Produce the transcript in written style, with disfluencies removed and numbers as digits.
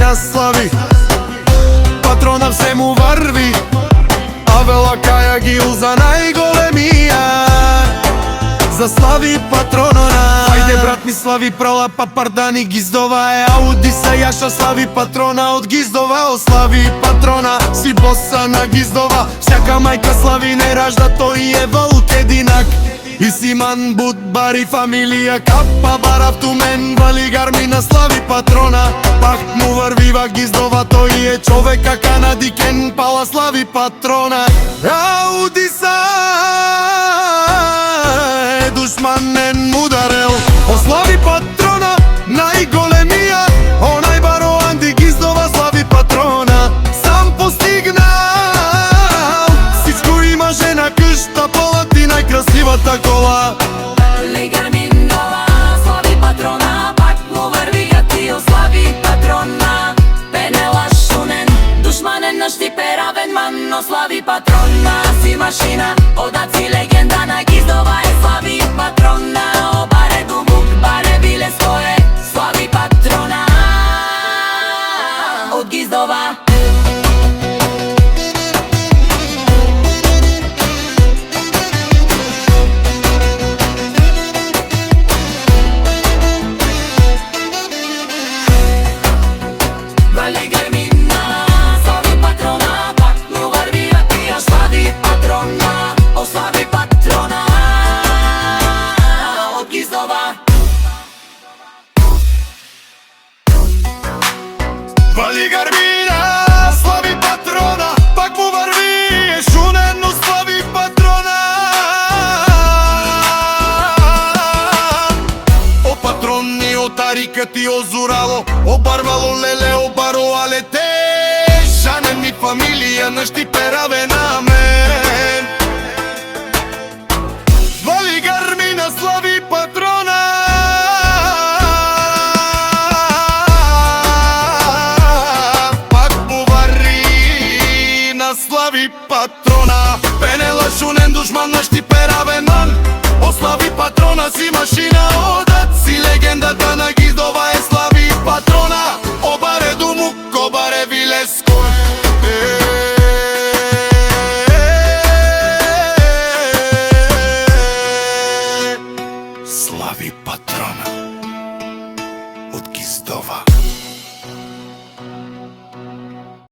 Гермина слави, патрона все му върви, а вела каја гил за најголемија, за слави патронона. Ајде брат ми слави прала, па пардани гиздова е Ауди са јаша, слави патрона од Гиздова. О слави патрона, си боса на Гиздова, всяка мајка слави не ражда, тој е волк единак. И Симан Будбари фамилија Капа Барав Тумен, вали Гармина слави патрона. Пак му врвива Гиздова, тој е човека канадикен, пала слави патрона. Ауди са е душманен мударел, о слави патрона, најголемија, онај баро Анди Гиздова слави патрона. Сам постигнал, сичко има жена кшта, полати најкрасивата кола. Гарминова слави патрона, пак му врвија тио слави патрона. Пенела Шунен, душманен на Штипе равен ман, но слави патрона. Си машина, одаци легенда на Гиздова е слави патрона. О баре Думук, баре Вилеско е слави патрона од Гиздова. Вали Гармина слави патрона, пак му врвија тио слави патрона. О слави патрона од Гиздова. Вали Гармина слави патрона, пак му врви Шунен, но слави патрона. О патрони, о тарика ти озурало, о барвало леле, о баро алете, Жанен ми фамилија на Штипе равен на мен. Вали Гармина слави патрона, пак му вари на слави патрона. Пенела Шунен, душман на Штипе равен ман, о слави патрона, си машина одат, си легендата на Гиздова е слави патрона. О баре Думук, о баре Вилеско слави патрона од Гиздова.